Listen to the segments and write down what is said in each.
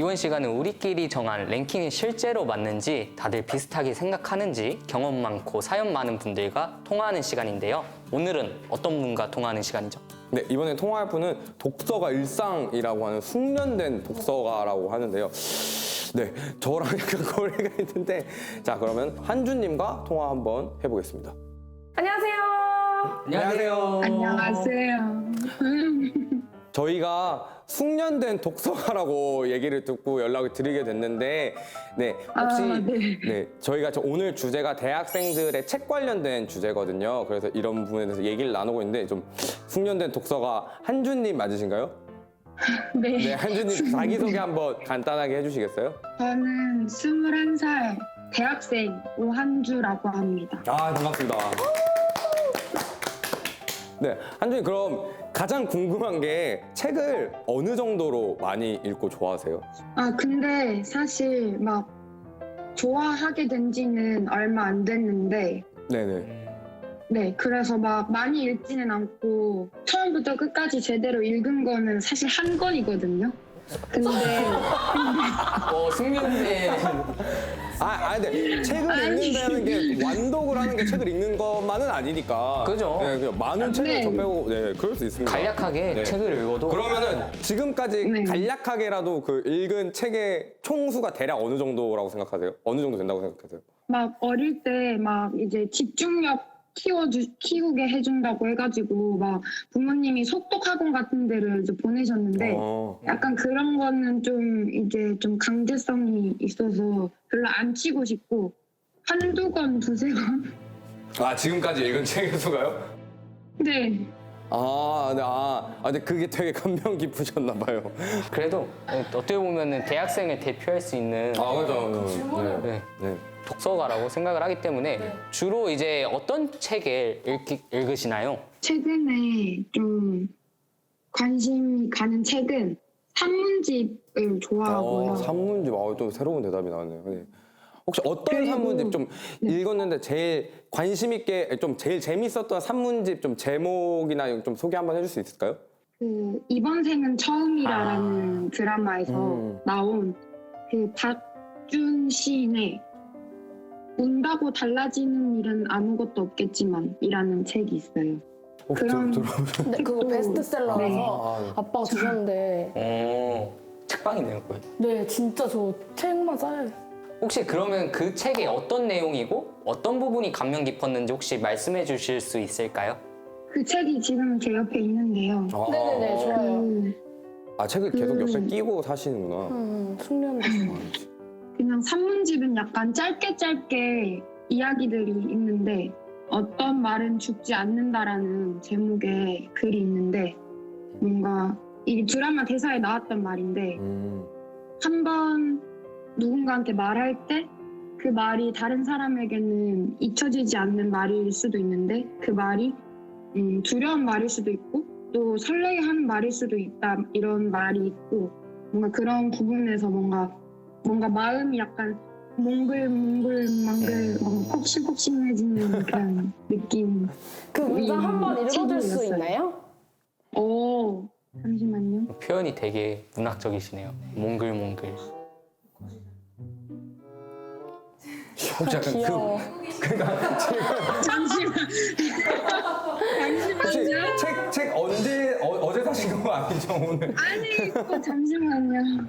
이번 시간은 우리끼리 정한 랭킹이 실제로 맞는지 다들 비슷하게 생각하는지 경험 많고 사연 많은 분들과 통화하는 시간인데요. 오늘은 어떤 분과 통화하는 시간이죠? 네, 이번에 통화할 분은 독서가 일상이라고 하는 숙련된 독서가라고 하는데요. 네, 저랑 약간 거리가 있는데, 자, 그러면 한준님과 통화 한번 해보겠습니다. 안녕하세요. 안녕하세요. 안녕하세요. 저희가 숙련된 독서가라고 얘기를 듣고 연락을 드리게 됐는데, 네, 혹시, 네, 저희가 오늘 주제가 대학생들의 책 관련된 주제거든요. 그래서 이런 부분에 대해서 얘기를 나누고 있는데, 좀 숙련된 독서가 한준님 맞으신가요? 네. 네, 한준님 자기소개 한번 간단하게 해주시겠어요? 저는 21살 대학생 오한주라고 합니다. 아, 반갑습니다. 네, 한준님 그럼 가장 궁금한 게 책을 어느 정도로 많이 읽고 좋아하세요? 근데 사실 막 좋아하게 된 지는 얼마 안 됐는데, 네네. 네, 그래서 막 많이 읽지는 않고 처음부터 끝까지 제대로 읽은 거는 사실 한 권이거든요. 근데 숙련된 근데 책을 읽는다는 게 완독을 하는 게 책을 읽는 것만은 아니니까. 그죠. 네, 그냥 많은 책을 네. 접하고, 네, 그럴 수 있습니다. 간략하게 네. 책을 읽어도 그러면은 지금까지 네. 간략하게라도 그 읽은 책의 총수가 대략 어느 정도라고 생각하세요? 어느 정도 된다고 생각하세요? 막 어릴 때 막 이제 집중력 키우게 해준다고 해가지고 막 부모님이 속독학원 같은 데를 이제 보내셨는데 약간 그런 거는 좀 이제 좀 강제성이 있어서 별로 안 치고 싶고 한두 권, 두세 권? 아, 지금까지 읽은 책의 수가요? 네. 근데 그게 되게 감명 깊으셨나 봐요. 그래도 어떻게 보면 대학생을 대표할 수 있는 그렇죠. 네, 네. 독서가라고 생각을 하기 때문에 주로 이제 어떤 책을 읽으시나요? 최근에 좀 관심이 가는 책은 산문집을 좋아하고요. 산문집, 또 새로운 대답이 나왔네요. 네. 혹시 어떤 그리고- 산문집 좀 읽었는데 제일 관심 있게 좀 제일 재밌었던 산문집 좀 제목이나 좀 소개 한번 해줄 수 있을까요? 그 이번 생은 처음이라라는 드라마에서 나온 그 박준 시인의 운다고 달라지는 일은 아무것도 없겠지만 이라는 책이 있어요. 혹시 그럼- 들어보셨나요? 네, 그거 베스트셀러라서 네. 아빠가 주셨는데 책방이네요, 거의. 네, 진짜 저 책만 쌓여요. 혹시 그러면 그 책의 어떤 내용이고 어떤 부분이 감명 깊었는지 혹시 말씀해 주실 수 있을까요? 그 책이 지금 제 옆에 있는데요. 네네네, 좋아요. 그 책을 계속 옆에 끼고 사시는구나. 숙련됐어요. 그냥 산문집은 약간 짧게 이야기들이 있는데 어떤 말은 죽지 않는다라는 제목의 글이 있는데 뭔가 이 드라마 대사에 나왔던 말인데 한 번 누군가한테 말할 때 그 말이 다른 사람에게는 잊혀지지 않는 말일 수도 있는데 그 말이 두려운 말일 수도 있고 또 설레게 하는 말일 수도 있다 이런 말이 있고 뭔가 그런 부분에서 뭔가 마음이 약간 몽글몽글 뭔가 폭신폭신해지는 그런 느낌. 그 문장 한번 읽어줄 수 책이었어요. 있나요? 오, 잠시만요. 표현이 되게 문학적이시네요. 몽글몽글. 혹시 약간 귀여워. 잠시만. 혹시 책 어제 사신 거 아니죠, 오늘? 아니, 잠시만요.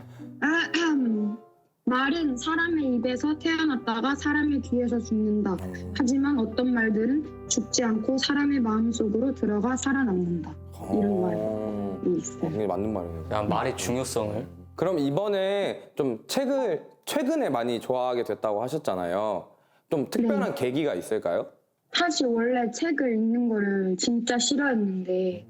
말은 사람의 입에서 태어났다가 사람의 귀에서 죽는다. 하지만 어떤 말들은 죽지 않고 사람의 마음속으로 들어가 살아남는다. 이런 말이 있어요. 굉장히 맞는 말이네요. 그냥 말의 중요성을. 그럼 이번에 좀 책을 최근에 많이 좋아하게 됐다고 하셨잖아요. 좀 특별한 계기가 있을까요? 사실 원래 책을 읽는 거를 진짜 싫어했는데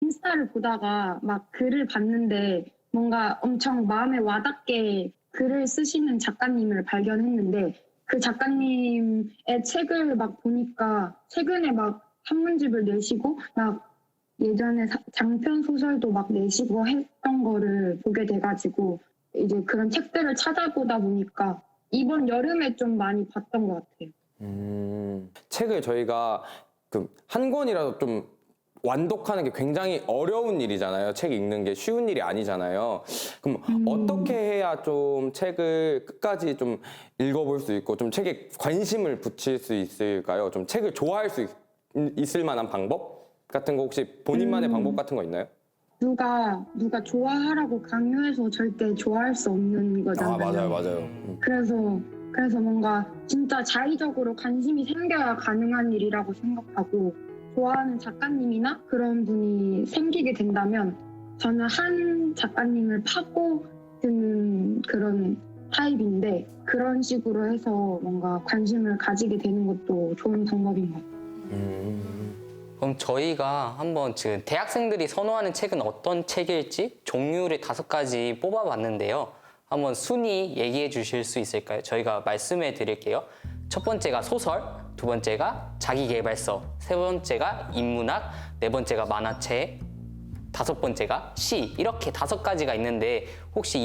인스타를 보다가 막 글을 봤는데 뭔가 엄청 마음에 와닿게 글을 쓰시는 작가님을 발견했는데 그 작가님의 책을 막 보니까 최근에 막 산문집을 내시고 막 예전에 장편 소설도 막 내시고 했던 거를 보게 돼가지고 이제 그런 책들을 찾아보다 보니까 이번 여름에 좀 많이 봤던 것 같아요. 책을 저희가 한 권이라도 좀 완독하는 게 굉장히 어려운 일이잖아요. 책 읽는 게 쉬운 일이 아니잖아요. 그럼 어떻게 해야 좀 책을 끝까지 좀 읽어볼 수 있고 좀 책에 관심을 붙일 수 있을까요? 좀 책을 좋아할 수 있을 만한 방법 같은 거 혹시 본인만의 방법 같은 거 있나요? 누가 좋아하라고 강요해서 절대 좋아할 수 없는 거잖아요. 맞아요. 그래서 뭔가 진짜 자의적으로 관심이 생겨야 가능한 일이라고 생각하고 좋아하는 작가님이나 그런 분이 생기게 된다면 저는 한 작가님을 파고드는 그런 타입인데 그런 식으로 해서 뭔가 관심을 가지게 되는 것도 좋은 방법인 것 같아요. 그럼 저희가 한번 지금 대학생들이 선호하는 책은 어떤 책일지 종류를 5가지 뽑아봤는데요. 한번 순위 얘기해 주실 수 있을까요? 저희가 말씀해 드릴게요. 첫 번째가 소설, 두 번째가 자기계발서, 세 번째가 인문학, 네 번째가 만화책, 다섯 번째가 시, 이렇게 5가지가 있는데 혹시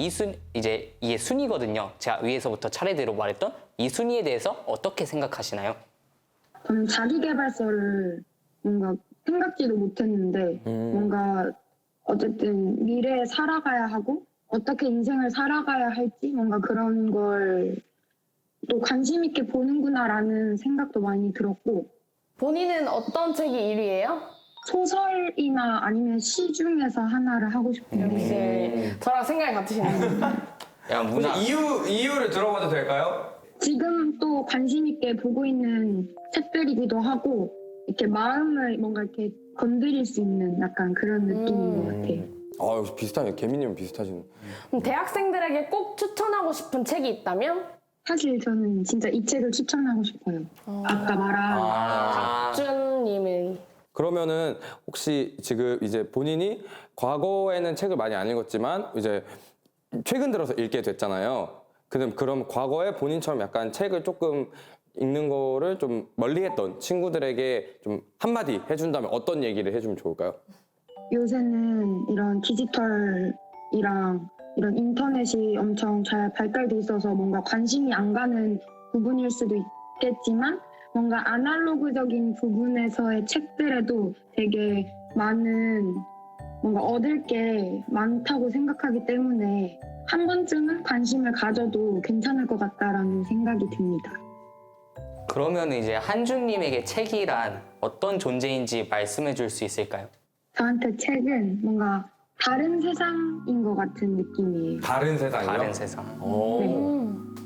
이게 순위거든요. 제가 위에서부터 차례대로 말했던 이 순위에 대해서 어떻게 생각하시나요? 저는 자기계발서를 뭔가 생각지도 못했는데 뭔가 어쨌든 미래에 살아가야 하고 어떻게 인생을 살아가야 할지 뭔가 그런 걸 또 관심 있게 보는구나라는 생각도 많이 들었고 본인은 어떤 책이 1위예요? 소설이나 아니면 시 중에서 하나를 하고 싶어요. 역시 저랑 생각이 같으시네요. 야, 문학. 이유를 들어봐도 될까요? 지금 또 관심 있게 보고 있는 책들이기도 하고 이렇게 마음을 뭔가 이렇게 건드릴 수 있는 약간 그런 느낌인 것 같아요. 역시 비슷하네요. 개미님은 비슷하시네. 그럼 대학생들에게 꼭 추천하고 싶은 책이 있다면? 사실 저는 진짜 이 책을 추천하고 싶어요. 아까 말한 준님은? 그러면은 혹시 지금 이제 본인이 과거에는 책을 많이 안 읽었지만 이제 최근 들어서 읽게 됐잖아요. 그럼 과거에 본인처럼 약간 책을 조금 읽는 거를 좀 멀리했던 친구들에게 좀 한마디 해준다면 어떤 얘기를 해주면 좋을까요? 요새는 이런 디지털이랑 이런 인터넷이 엄청 잘 발달돼 있어서 뭔가 관심이 안 가는 부분일 수도 있겠지만 뭔가 아날로그적인 부분에서의 책들에도 되게 많은 뭔가 얻을 게 많다고 생각하기 때문에 한 번쯤은 관심을 가져도 괜찮을 것 같다라는 생각이 듭니다. 그러면 이제 한준님에게 책이란 어떤 존재인지 말씀해 줄 수 있을까요? 저한테 책은 뭔가 다른 세상인 것 같은 느낌이에요. 다른 세상이요? 다른 세상.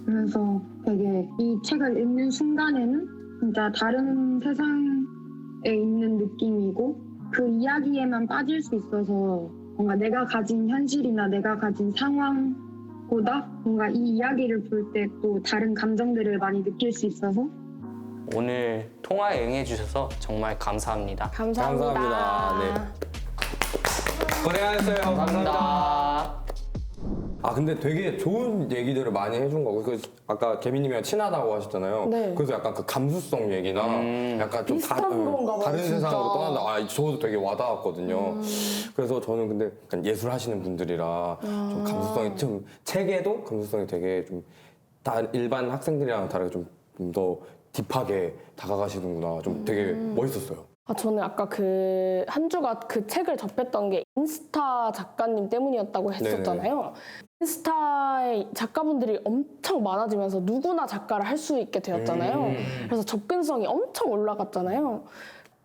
그래서 되게 이 책을 읽는 순간에는 진짜 다른 세상에 있는 느낌이고 그 이야기에만 빠질 수 있어서 뭔가 내가 가진 현실이나 내가 가진 상황보다 뭔가 이 이야기를 볼 때 또 다른 감정들을 많이 느낄 수 있어서 오늘 통화에 응해주셔서 정말 감사합니다. 감사합니다. 감사합니다. 고생하셨어요. 감사합니다. 근데 되게 좋은 얘기들을 많이 해준 거고 아까 개미님이랑 친하다고 하셨잖아요. 네. 그래서 약간 그 감수성 얘기나 약간 좀 비슷한 건가 봐요, 다른 진짜. 세상으로 떠난다. 저도 되게 와닿았거든요. 그래서 저는 근데 약간 예술 하시는 분들이라 좀 감수성이 좀 책에도 감수성이 되게 좀 일반 학생들이랑 다르게 좀 더 딥하게 다가가시는구나. 좀 되게 멋있었어요. 저는 아까 한 주가 그 책을 접했던 게 인스타 작가님 때문이었다고 했었잖아요. 인스타에 작가분들이 엄청 많아지면서 누구나 작가를 할 수 있게 되었잖아요. 그래서 접근성이 엄청 올라갔잖아요.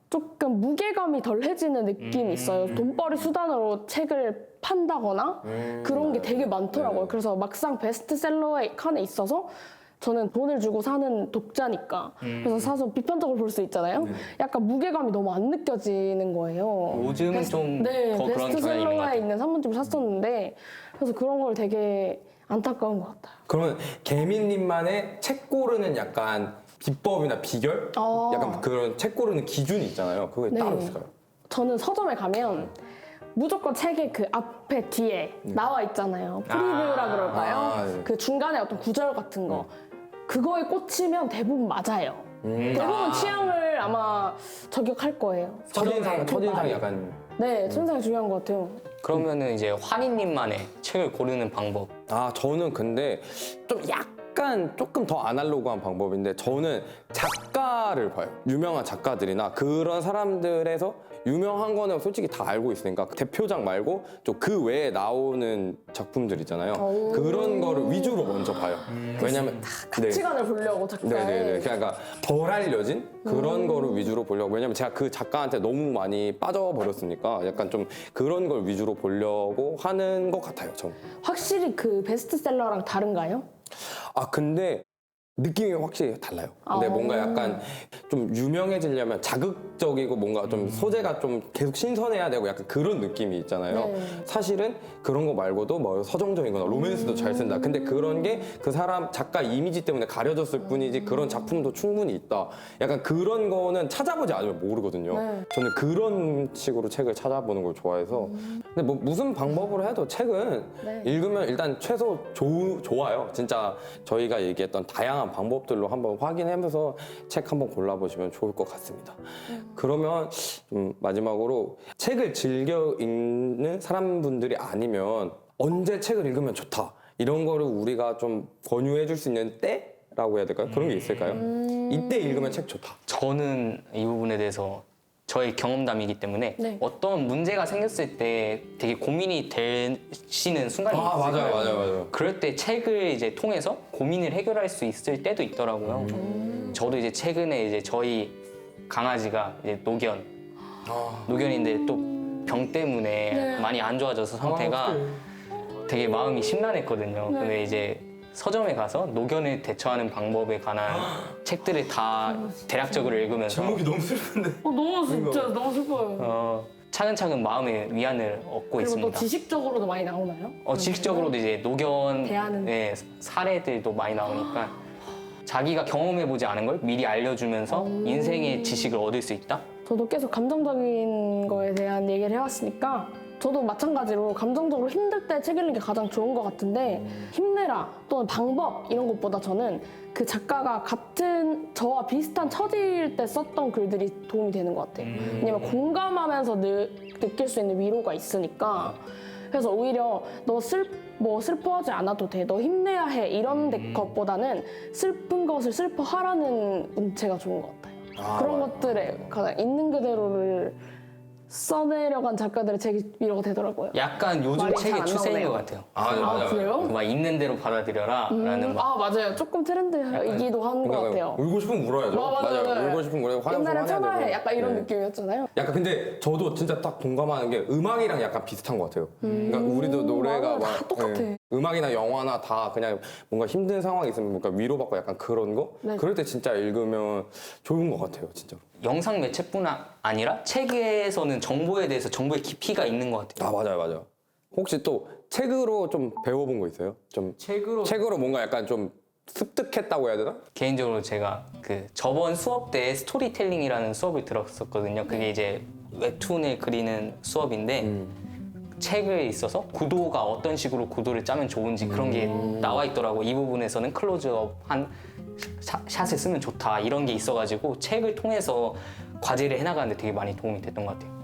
조금 무게감이 덜해지는 느낌이 있어요. 돈벌이 수단으로 책을 판다거나 그런 게 되게 많더라고요. 그래서 막상 베스트셀러의 칸에 있어서 저는 돈을 주고 사는 독자니까 그래서 사서 비판적으로 볼 수 있잖아요. 약간 무게감이 너무 안 느껴지는 거예요. 요즘은 좀 네, 더 그런 경향이 있는 것 베스트셀러에 같아요. 있는 산문집을 샀었는데 그래서 그런 걸 되게 안타까운 것 같아요. 그러면 개미님만의 책 고르는 약간 비법이나 비결? 약간 그런 책 고르는 기준이 있잖아요. 그게 네. 따로 있을까요? 저는 서점에 가면 무조건 책의 그 앞에 뒤에 나와 있잖아요. 프리뷰라 그럴까요? 네. 그 중간에 어떤 구절 같은 거. 그거에 꽂히면 대부분 맞아요. 대부분 취향을 아마 저격할 거예요. 첫인상이 약간. 네, 첫인상이 중요한 것 같아요. 그러면은 이제 환희님만의 책을 고르는 방법. 저는 근데 좀 약간 약간 조금 더 아날로그한 방법인데 저는 작가를 봐요. 유명한 작가들이나 그런 사람들에서 유명한 거는 솔직히 다 알고 있으니까 대표작 말고 좀 그 외에 나오는 작품들 있잖아요. 그런 거를 위주로 먼저 봐요. 왜냐면 가치관을 보려고 작가의. 네네네. 그러니까 덜 알려진 그런 거를 위주로 보려고. 왜냐면 제가 그 작가한테 너무 많이 빠져버렸으니까 약간 좀 그런 걸 위주로 보려고 하는 것 같아요. 전. 확실히 그 베스트셀러랑 다른가요? 아 근데 느낌이 확실히 달라요. 근데 뭔가 약간 좀 유명해지려면 자극적이고 뭔가 좀 소재가 좀 계속 신선해야 되고 약간 그런 느낌이 있잖아요. 네. 사실은 그런 거 말고도 뭐 서정적이거나 로맨스도 잘 쓴다. 근데 그런 게 그 사람 작가 이미지 때문에 가려졌을 뿐이지 그런 작품도 충분히 있다. 약간 그런 거는 찾아보지 않으면 모르거든요. 네. 저는 그런 식으로 책을 찾아보는 걸 좋아해서. 근데 뭐 무슨 방법으로 해도 책은 네. 읽으면 일단 최소 좋아요. 진짜 저희가 얘기했던 다양한 방법들로 한번 확인하면서 책 한번 골라보시면 좋을 것 같습니다. 그러면 마지막으로 책을 즐겨 읽는 사람분들이 아니면 언제 책을 읽으면 좋다. 이런 거를 우리가 좀 권유해 줄 수 있는 때라고 해야 될까요? 그런 게 있을까요? 이때 읽으면 책 좋다. 저는 이 부분에 대해서 저의 경험담이기 때문에 네. 어떤 문제가 생겼을 때 되게 고민이 되시는 순간이 있어요. 맞아요. 그럴 때 책을 이제 통해서 고민을 해결할 수 있을 때도 있더라고요. 저도 이제 최근에 이제 저희 강아지가 이제 노견인데 또 병 때문에 많이 안 좋아져서 상태가 되게 마음이 심란했거든요. 근데 이제 서점에 가서 노견을 대처하는 방법에 관한 책들을 다 대략적으로 읽으면서 너무 슬픈데. 너무 진짜 너무 슬퍼요. 차근차근 마음의 위안을 얻고 그리고 있습니다. 또 지식적으로도 많이 나오나요? 지식적으로도 이제 노견 대하는. 사례들도 많이 나오니까 자기가 경험해보지 않은 걸 미리 알려주면서 인생의 지식을 얻을 수 있다? 저도 계속 감정적인 거에 대한 얘기를 해왔으니까 저도 마찬가지로 감정적으로 힘들 때 책 읽는 게 가장 좋은 것 같은데 힘내라 또는 방법 이런 것보다 저는 그 작가가 같은 저와 비슷한 처지일 때 썼던 글들이 도움이 되는 것 같아요. 왜냐면 공감하면서 느낄 수 있는 위로가 있으니까 그래서 오히려 너 슬퍼하지 않아도 돼. 너 힘내야 해. 이런 것보다는 슬픈 것을 슬퍼하라는 문체가 좋은 것 같아요. 그런 것들에 가장 있는 그대로를 써내려간 작가들의 책이 위로가 되더라고요. 약간 요즘 말이 책의 잘안 추세인 나오네요. 것 같아요. 맞아요. 그래요? 막 있는 대로 받아들여라 라는 막 맞아요. 조금 트렌드이기도 한 것 같아요. 울고 싶으면 울어야죠. 맞아요. 울고 싶으면 울어야 화장실 옛날엔 화내야 천하해 되고. 약간 이런 네. 느낌이었잖아요. 약간 근데 저도 진짜 딱 공감하는 게 음악이랑 약간 비슷한 것 같아요. 그러니까 우리도 노래가 맞아, 다 똑같아. 음악이나 영화나 다 그냥 뭔가 힘든 상황이 있으면 뭔가 위로받고 약간 그런 거? 네. 그럴 때 진짜 읽으면 좋은 것 같아요, 진짜. 영상 매체뿐 아니라 책에서는 정보에 대해서 정보의 깊이가 있는 것 같아요. 맞아요. 혹시 또 책으로 좀 배워본 거 있어요? 좀 책으로 뭔가 약간 좀 습득했다고 해야 되나? 개인적으로 제가 그 저번 수업 때 스토리텔링이라는 수업을 들었었거든요. 그게 이제 웹툰을 그리는 수업인데 책에 있어서 구도가 어떤 식으로 구도를 짜면 좋은지 그런 게 나와 있더라고. 이 부분에서는 클로즈업 한 샷을 쓰면 좋다 이런 게 있어가지고 책을 통해서 과제를 해나가는데 되게 많이 도움이 됐던 것 같아요.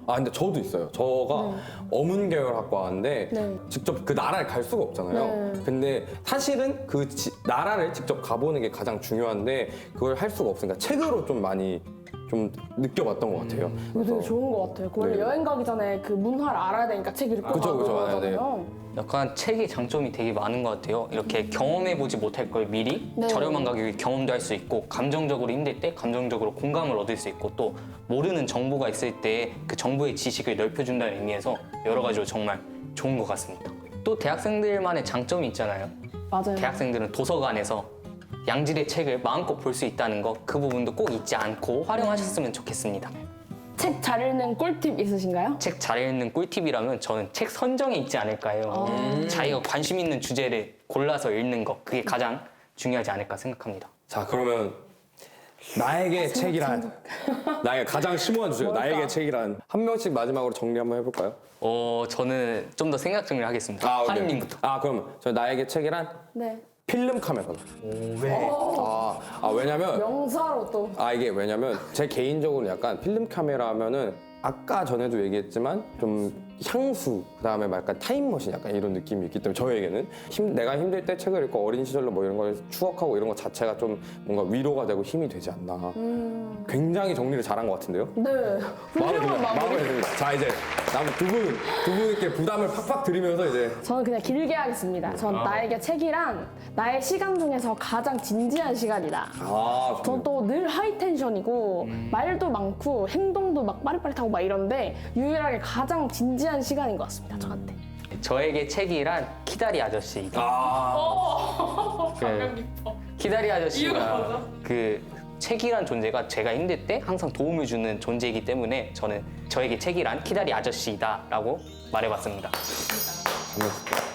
근데 저도 있어요. 저가 어문계열학과인데 네. 직접 그 나라를 갈 수가 없잖아요. 네. 근데 사실은 그 나라를 직접 가보는 게 가장 중요한데 그걸 할 수가 없으니까 책으로 좀 많이 좀 느껴봤던 것 같아요. 이거 되게 좋은 것 같아요. 원래 네. 여행 가기 전에 그 문화를 알아야 되니까 책 읽고 그쵸, 가고 그쵸. 그러잖아요. 약간 책의 장점이 되게 많은 것 같아요. 이렇게 경험해보지 못할 걸 미리 네. 저렴한 가격에 경험도 할 수 있고 감정적으로 힘들 때 감정적으로 공감을 얻을 수 있고 또 모르는 정보가 있을 때 그 정보의 지식을 넓혀준다는 의미에서 여러 가지로 정말 좋은 것 같습니다. 또 대학생들만의 장점이 있잖아요. 맞아요. 대학생들은 도서관에서 양질의 책을 마음껏 볼 수 있다는 거 그 부분도 꼭 잊지 않고 활용하셨으면 좋겠습니다. 책 잘 읽는 꿀팁 있으신가요? 책 잘 읽는 꿀팁이라면 저는 책 선정에 있지 않을까요? 자기가 관심 있는 주제를 골라서 읽는 거 그게 가장 중요하지 않을까 생각합니다. 자, 그러면 나에게 책이란 나에게 가장 심오한 주제 뭘까? 나에게 책이란 한 명씩 마지막으로 정리 한번 해볼까요? 저는 좀 더 생각 정리를 하겠습니다. 오케이. 하림님부터. 그럼 저 나에게 책이란 네. 필름 카메라다. 왜? 왜냐면 명사로 또. 이게 왜냐면 제 개인적으로 약간 필름 카메라 하면은 아까 전에도 얘기했지만 좀 향수, 그다음에 약간 타임머신 약간 이런 느낌이 있기 때문에 저에게는 내가 힘들 때 책을 읽고 어린 시절로 뭐 이런 걸 추억하고 이런 것 자체가 좀 뭔가 위로가 되고 힘이 되지 않나. 굉장히 정리를 잘한 것 같은데요? 네. 훌륭한 마무리. 마무리 됩니다. 자 이제 남은 두 분께 부담을 팍팍 드리면서 이제 저는 그냥 길게 하겠습니다. 전 나에게 책이란 나의 시간 중에서 가장 진지한 시간이다. 전 또 늘 하이텐션이고 말도 많고 행동도 막 빠릿빠릿하고 막 이런데 유일하게 가장 진지한 시간인 것 같습니다. 저한테. 저에게 책이란 키다리 아저씨이다. 감명 깊어. 키다리 이유가 아저씨가 뭐죠? 그 책이란 존재가 제가 힘들 때 항상 도움을 주는 존재이기 때문에 저는 저에게 책이란 키다리 아저씨이다라고 말해봤습니다. 감사합니다.